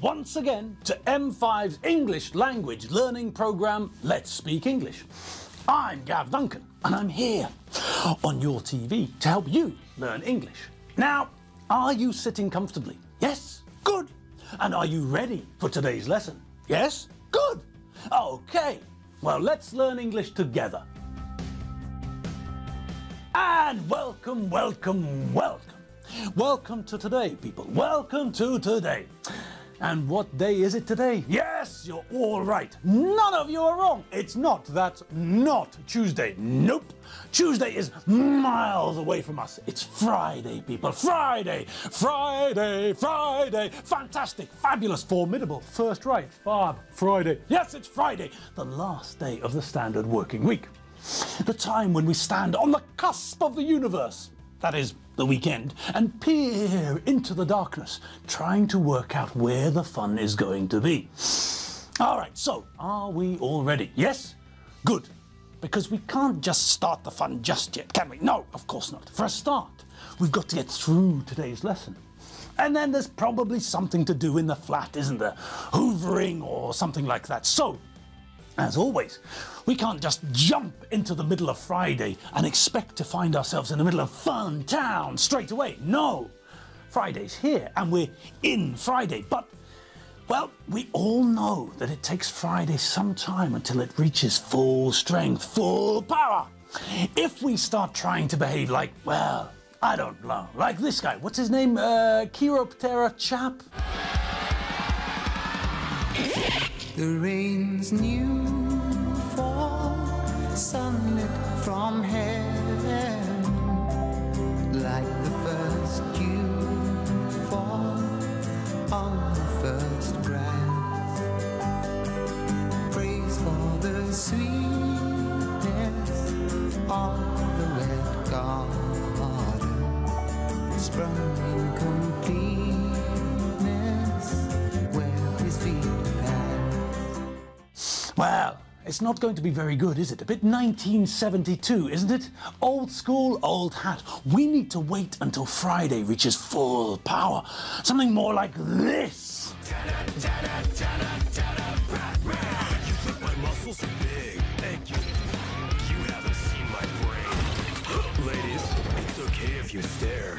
once again to M5's English language learning program, Let's Speak English. I'm Gav Duncan and I'm here on your TV to help you learn English. Now, are you sitting comfortably? Yes? Good. And are you ready for today's lesson? Yes? Good. Okay. Well, let's learn English together. And welcome, welcome, welcome. Welcome to today, people. Welcome to today. And what day is it today? Yes, you're all right. None of you are wrong. It's not. That's not Tuesday. Nope. Tuesday is miles away from us. It's Friday, people. Friday. Friday. Friday. Fantastic. Fabulous. Formidable. First right. Fab. Friday. Yes, it's Friday. The last day of the standard working week. The time when we stand on the cusp of the universe. That is, the weekend, and peer into the darkness, trying to work out where the fun is going to be. All right, so are we all ready? Yes? Good. Because we can't just start the fun just yet, can we? No, of course not. For a start, we've got to get through today's lesson. And then there's probably something to do in the flat, isn't there? Hoovering or something like that. So, as always, we can't just jump into the middle of Friday and expect to find ourselves in the middle of fun town straight away. No! Friday's here and we're in Friday, but, well, we all know that it takes Friday some time until it reaches full strength, full power. If we start trying to behave like, well, I don't know, like this guy, what's his name, Chiroptera chap? The rain's new fall, sunlit from heaven, like the first dew fall on the first grass. Praise for the sweetness of the red garden, sprung in completeness where his feet. Well, it's not going to be very good, is it? A bit 1972, isn't it? Old school, old hat. We need to wait until Friday reaches full power. Something more like this. You think my muscles are big? Thank you. You haven't seen my brain. Ladies, it's okay if you stare.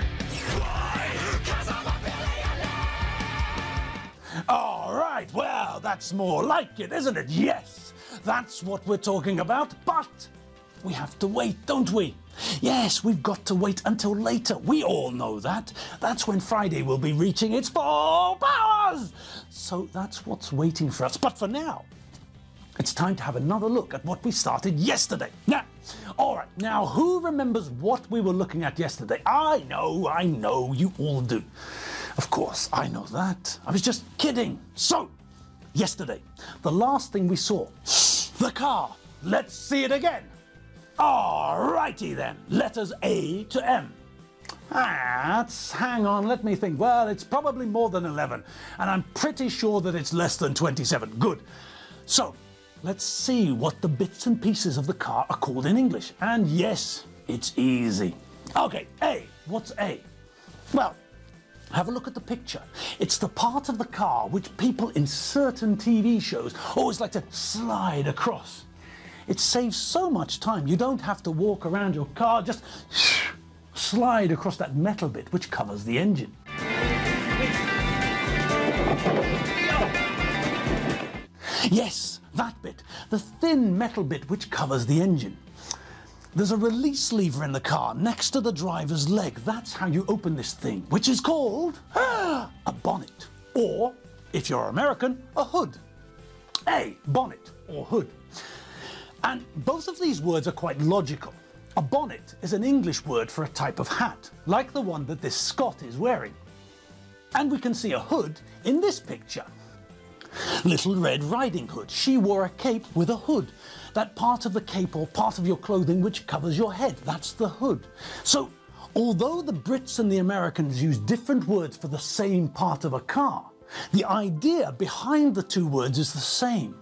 Why? 'Cause I'm a billionaire! All right, well, that's more like it, isn't it? Yes, that's what we're talking about, but we have to wait, don't we? Yes, we've got to wait until later. We all know that. That's when Friday will be reaching its full powers. So that's what's waiting for us. But for now, it's time to have another look at what we started yesterday. Now, all right, now who remembers what we were looking at yesterday? I know, you all do. Of course, I know that. I was just kidding. So, yesterday, the last thing we saw, the car. Let's see it again. Alrighty then, letters A to M. Hang on, let me think. Well, it's probably more than 11, and I'm pretty sure that it's less than 27. Good. So, let's see what the bits and pieces of the car are called in English. And yes, it's easy. Okay, A. What's A? Well, have a look at the picture. It's the part of the car which people in certain TV shows always like to slide across. It saves so much time. You don't have to walk around your car, just slide across that metal bit which covers the engine. Yes, that bit. The thin metal bit which covers the engine. There's a release lever in the car next to the driver's leg. That's how you open this thing, which is called a bonnet. Or, if you're American, a hood. A bonnet or hood. And both of these words are quite logical. A bonnet is an English word for a type of hat, like the one that this Scot is wearing. And we can see a hood in this picture. Little Red Riding Hood. She wore a cape with a hood. That part of the cape or part of your clothing which covers your head, that's the hood. So, although the Brits and the Americans use different words for the same part of a car, the idea behind the two words is the same.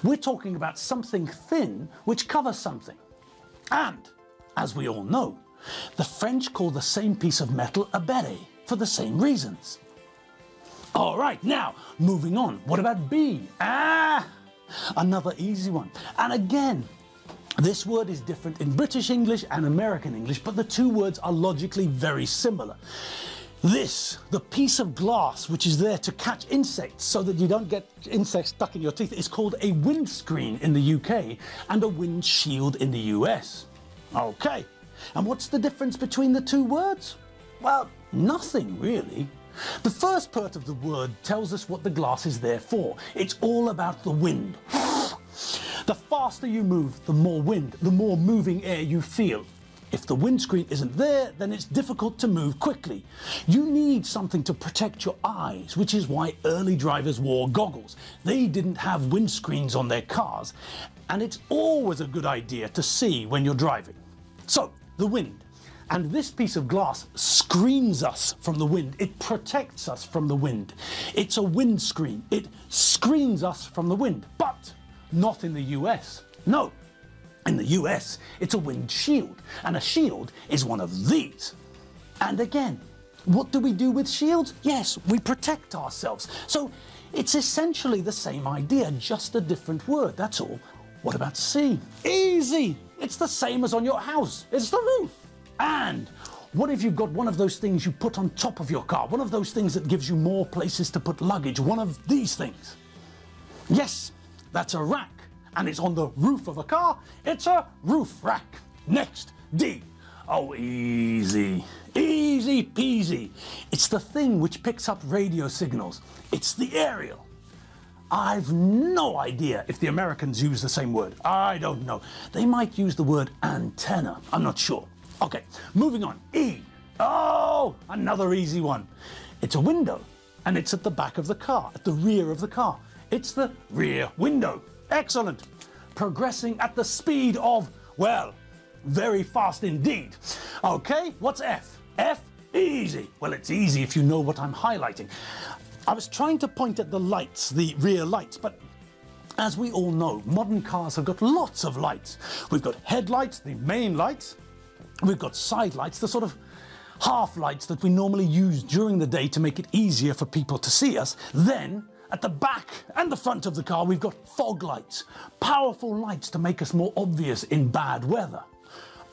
We're talking about something thin which covers something. And, as we all know, the French call the same piece of metal a béret for the same reasons. All right, now, moving on. What about B? Another easy one. And again, this word is different in British English and American English, but the two words are logically very similar. This, the piece of glass which is there to catch insects so that you don't get insects stuck in your teeth, is called a windscreen in the UK and a windshield in the US. Okay, and what's the difference between the two words? Well, nothing really. The first part of the word tells us what the glass is there for. It's all about the wind. The faster you move, the more wind, the more moving air you feel. If the windscreen isn't there, then it's difficult to move quickly. You need something to protect your eyes, which is why early drivers wore goggles. They didn't have windscreens on their cars, and it's always a good idea to see when you're driving. So, the wind. And this piece of glass screens us from the wind. It protects us from the wind. It's a windscreen. It screens us from the wind, but not in the US. No. In the US, it's a windshield, and a shield is one of these. And again, what do we do with shields? Yes, we protect ourselves. So it's essentially the same idea, just a different word, that's all. What about C? Easy! It's the same as on your house. It's the roof. And what if you've got one of those things you put on top of your car? One of those things that gives you more places to put luggage? One of these things? Yes, that's a rack. And it's on the roof of a car. It's a roof rack. Next, D. Oh, easy. Easy peasy. It's the thing which picks up radio signals. It's the aerial. I've no idea if the Americans use the same word. I don't know. They might use the word antenna. I'm not sure. Okay, moving on. E. Oh, another easy one. It's a window, and it's at the back of the car, at the rear of the car. It's the rear window. Excellent. Progressing at the speed of, well, very fast indeed. Okay, what's F? F? Easy. Well, it's easy if you know what I'm highlighting. I was trying to point at the lights, the rear lights, but as we all know, modern cars have got lots of lights. We've got headlights, the main lights. We've got side lights, the sort of half lights that we normally use during the day to make it easier for people to see us. Then, at the back and the front of the car, we've got fog lights, powerful lights to make us more obvious in bad weather.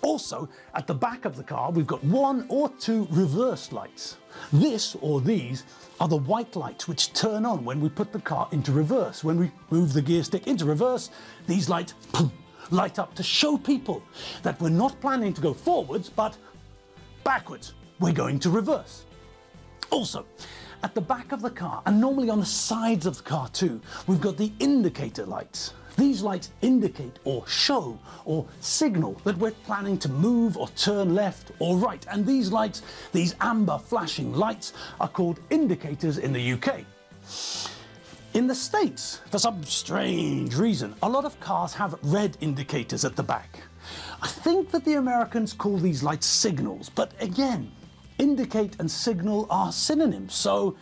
Also, at the back of the car, we've got one or two reverse lights. This or these are the white lights which turn on when we put the car into reverse. When we move the gear stick into reverse, these lights light up to show people that we're not planning to go forwards, but backwards. We're going to reverse. Also, at the back of the car, and normally on the sides of the car too, we've got the indicator lights. These lights indicate or show or signal that we're planning to move or turn left or right. And these lights, these amber flashing lights, are called indicators in the UK. In the States, for some strange reason, a lot of cars have red indicators at the back. I think that the Americans call these lights signals, but again, indicate and signal are synonyms, so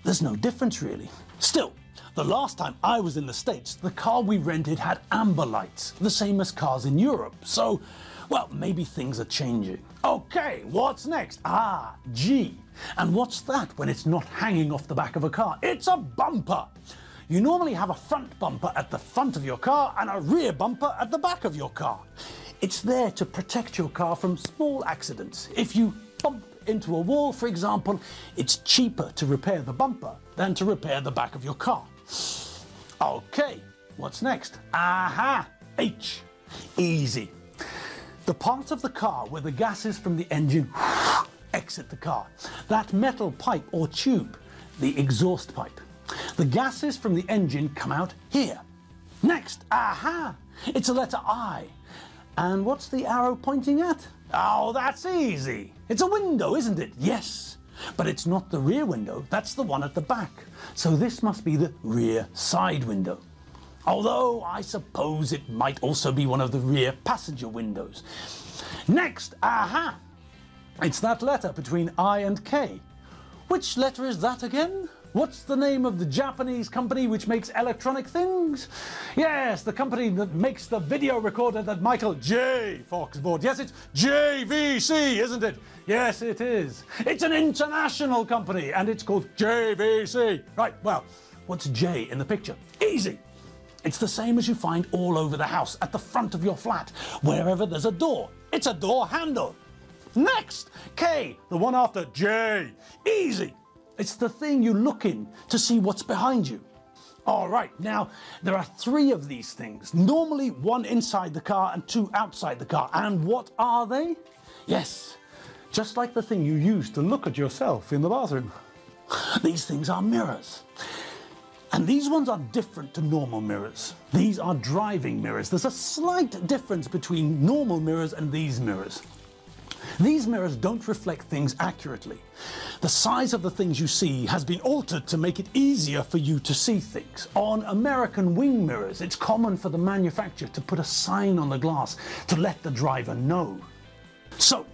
there's no difference really. Still, the last time I was in the States, the car we rented had amber lights, the same as cars in Europe, so, well, maybe things are changing. Okay, what's next? G. And what's that when it's not hanging off the back of a car? It's a bumper. You normally have a front bumper at the front of your car and a rear bumper at the back of your car. It's there to protect your car from small accidents. If you bump into a wall, for example, it's cheaper to repair the bumper than to repair the back of your car. Okay, what's next? H. Easy. The part of the car where the gases from the engine exit the car. That metal pipe or tube, the exhaust pipe. The gases from the engine come out here. Next, it's a letter I. And what's the arrow pointing at? Oh, that's easy. It's a window, isn't it? Yes. But it's not the rear window, that's the one at the back. So this must be the rear side window. Although I suppose it might also be one of the rear passenger windows. Next, it's that letter between I and K. Which letter is that again? What's the name of the Japanese company which makes electronic things? Yes, the company that makes the video recorder that Michael J. Fox bought. Yes, it's JVC, isn't it? Yes, it is. It's an international company and it's called JVC. Right, well, what's J in the picture? Easy. It's the same as you find all over the house, at the front of your flat, wherever there's a door. It's a door handle. Next, K, the one after J. Easy. It's the thing you look in to see what's behind you. All right, now, there are 3 of these things. Normally 1 inside the car and 2 outside the car. And what are they? Yes, just like the thing you use to look at yourself in the bathroom. These things are mirrors. And these ones are different to normal mirrors. These are driving mirrors. There's a slight difference between normal mirrors and these mirrors. These mirrors don't reflect things accurately. The size of the things you see has been altered to make it easier for you to see things. On American wing mirrors, it's common for the manufacturer to put a sign on the glass to let the driver know. So,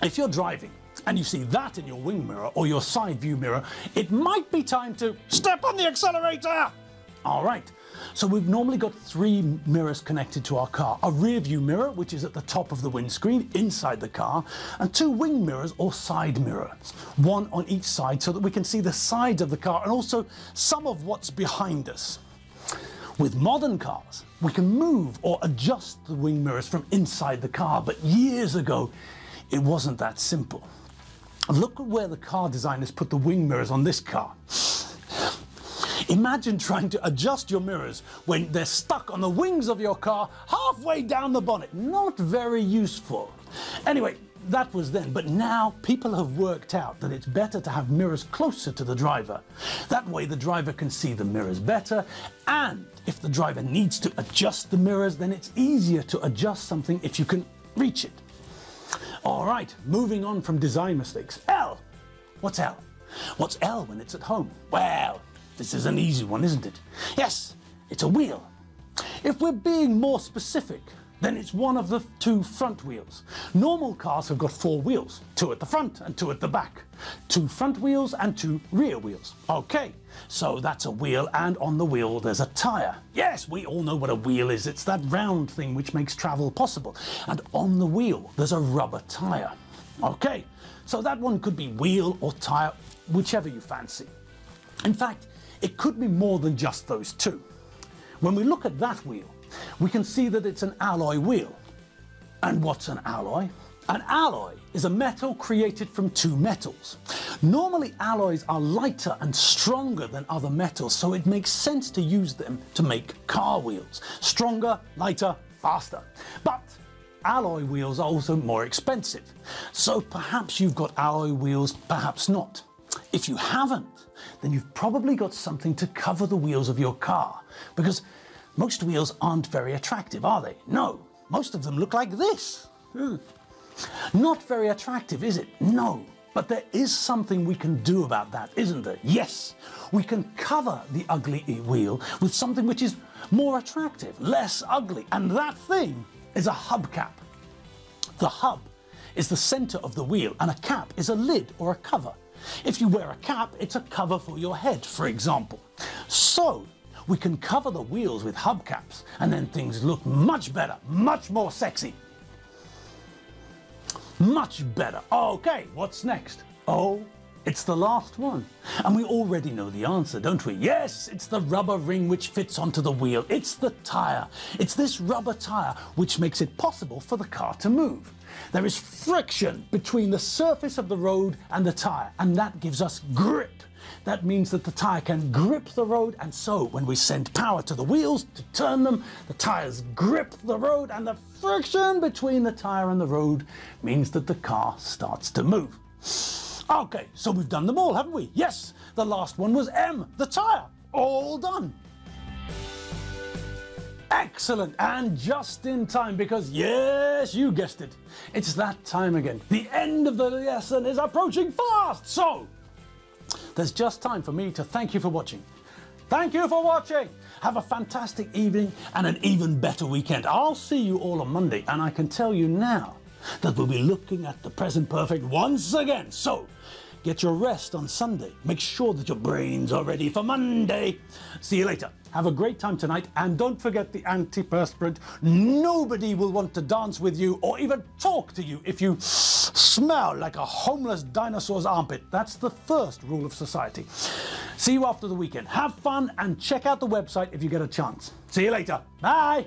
if you're driving and you see that in your wing mirror or your side view mirror, it might be time to step on the accelerator! All right, so we've normally got 3 mirrors connected to our car. A rear view mirror, which is at the top of the windscreen inside the car, and 2 wing mirrors or side mirrors, 1 on each side so that we can see the sides of the car and also some of what's behind us. With modern cars, we can move or adjust the wing mirrors from inside the car, but years ago, it wasn't that simple. Look at where the car designers put the wing mirrors on this car. Imagine trying to adjust your mirrors when they're stuck on the wings of your car halfway down the bonnet. Not very useful. Anyway, that was then, but now people have worked out that it's better to have mirrors closer to the driver. That way the driver can see the mirrors better, and if the driver needs to adjust the mirrors, then it's easier to adjust something if you can reach it. All right, moving on from design mistakes. L. What's L? What's L when it's at home? Well, this is an easy one, isn't it? Yes, it's a wheel. If we're being more specific, then it's one of the 2 front wheels. Normal cars have got 4 wheels, 2 at the front and 2 at the back. 2 front wheels and 2 rear wheels. Okay, so that's a wheel, and on the wheel there's a tyre. Yes, we all know what a wheel is. It's that round thing which makes travel possible. And on the wheel there's a rubber tyre. Okay, so that one could be wheel or tyre, whichever you fancy. In fact, it could be more than just those 2. When we look at that wheel, we can see that it's an alloy wheel. And what's an alloy? An alloy is a metal created from 2 metals. Normally alloys are lighter and stronger than other metals, so it makes sense to use them to make car wheels. Stronger, lighter, faster. But alloy wheels are also more expensive. So perhaps you've got alloy wheels, perhaps not. If you haven't, then you've probably got something to cover the wheels of your car, because most wheels aren't very attractive, are they? No, most of them look like this. Not very attractive, is it? No, but there is something we can do about that, isn't there? Yes, we can cover the ugly wheel with something which is more attractive, less ugly, and that thing is a hubcap. The hub is the center of the wheel, and a cap is a lid or a cover. If you wear a cap, it's a cover for your head, for example. So, we can cover the wheels with hubcaps, and then things look much better, much more sexy. Much better. Okay, what's next? Oh, it's the last one. And we already know the answer, don't we? Yes, it's the rubber ring which fits onto the wheel. It's the tyre. It's this rubber tyre which makes it possible for the car to move. There is friction between the surface of the road and the tyre, and that gives us grip. That means that the tyre can grip the road, and so when we send power to the wheels to turn them, the tyres grip the road, and the friction between the tyre and the road means that the car starts to move. Okay, so we've done them all, haven't we? Yes, the last one was M, the tyre. All done. Excellent, and just in time, because yes, you guessed it, it's that time again. The end of the lesson is approaching fast, so there's just time for me to thank you for watching. Thank you for watching. Have a fantastic evening and an even better weekend. I'll see you all on Monday, and I can tell you now that we'll be looking at the present perfect once again. So Get your rest on Sunday. Make sure that your brains are ready for Monday. See you later. Have a great time tonight, and don't forget the antiperspirant. Nobody will want to dance with you or even talk to you if you smell like a homeless dinosaur's armpit. That's the first rule of society. See you after the weekend. Have fun and check out the website if you get a chance. See you later. Bye.